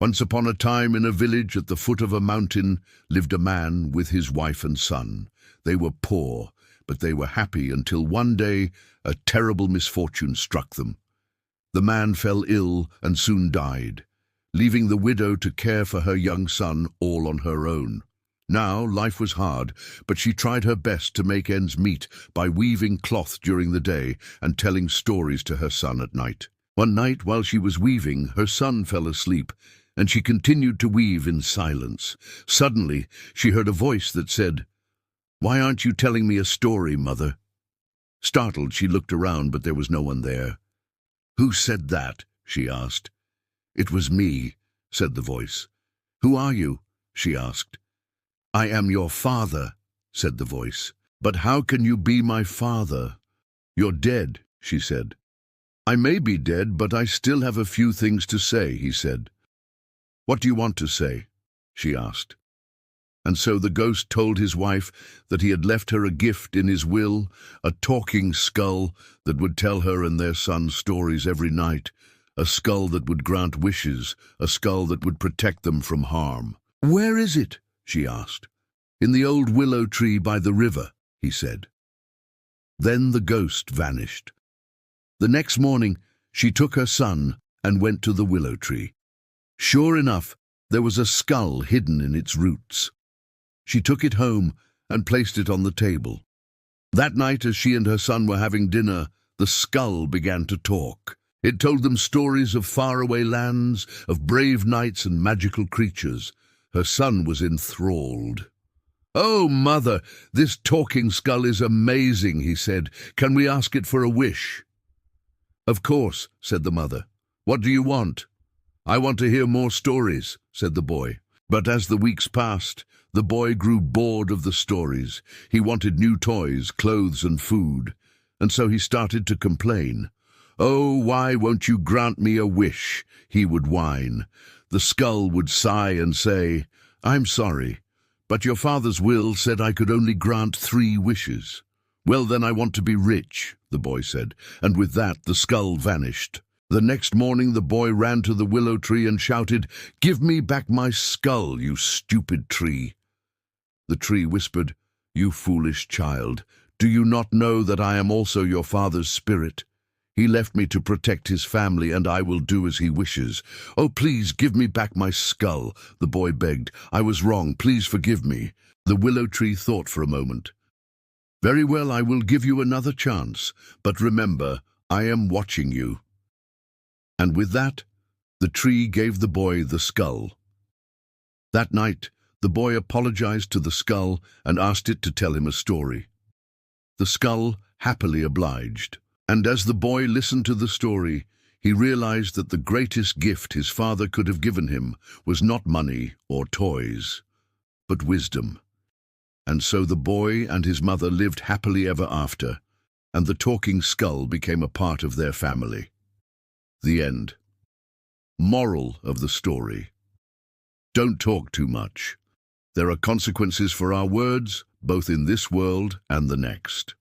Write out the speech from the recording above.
Once upon a time, in a village at the foot of a mountain, lived a man with his wife and son. They were poor, but they were happy until one day a terrible misfortune struck them. The man fell ill and soon died, leaving the widow to care for her young son all on her own. Now, life was hard, but she tried her best to make ends meet by weaving cloth during the day and telling stories to her son at night. One night, while she was weaving, her son fell asleep, and she continued to weave in silence. Suddenly, she heard a voice that said, "Why aren't you telling me a story, Mother?" Startled, she looked around, but there was no one there. "Who said that?" she asked. "It was me," said the voice. "Who are you?" she asked. "I am your father," said the voice. "But how can you be my father?" "You're dead," she said. "I may be dead, but I still have a few things to say," he said. "What do you want to say?" she asked. And so the ghost told his wife that he had left her a gift in his will, a talking skull that would tell her and their son stories every night, a skull that would grant wishes, a skull that would protect them from harm. "Where is it?" she asked. "In the old willow tree by the river," he said. Then the ghost vanished. The next morning, she took her son and went to the willow tree. Sure enough, there was a skull hidden in its roots. She took it home and placed it on the table. That night, as she and her son were having dinner, the skull began to talk. It told them stories of faraway lands, of brave knights and magical creatures. Her son was enthralled. "Oh, Mother, this talking skull is amazing," he said. "Can we ask it for a wish?" "Of course," said the mother. "What do you want?" "I want to hear more stories," said the boy. But as the weeks passed, the boy grew bored of the stories. He wanted new toys, clothes, and food. And so he started to complain. "Oh, why won't you grant me a wish?" he would whine. The skull would sigh and say, "I'm sorry, but your father's will said I could only grant 3 wishes." "Well, then I want to be rich," the boy said, and with that the skull vanished. The next morning the boy ran to the willow tree and shouted, "Give me back my skull, you stupid tree." The tree whispered, "You foolish child, do you not know that I am also your father's spirit? He left me to protect his family, and I will do as he wishes. Oh, please give me back my skull," the boy begged. "I was wrong, please forgive me." The willow tree thought for a moment. "Very well, I will give you another chance, but remember, I am watching you." And with that, the tree gave the boy the skull. That night, the boy apologized to the skull and asked it to tell him a story. The skull happily obliged. And as the boy listened to the story, he realized that the greatest gift his father could have given him was not money or toys, but wisdom. And so the boy and his mother lived happily ever after, and the talking skull became a part of their family. The end. Moral of the story: don't talk too much. There are consequences for our words, both in this world and the next.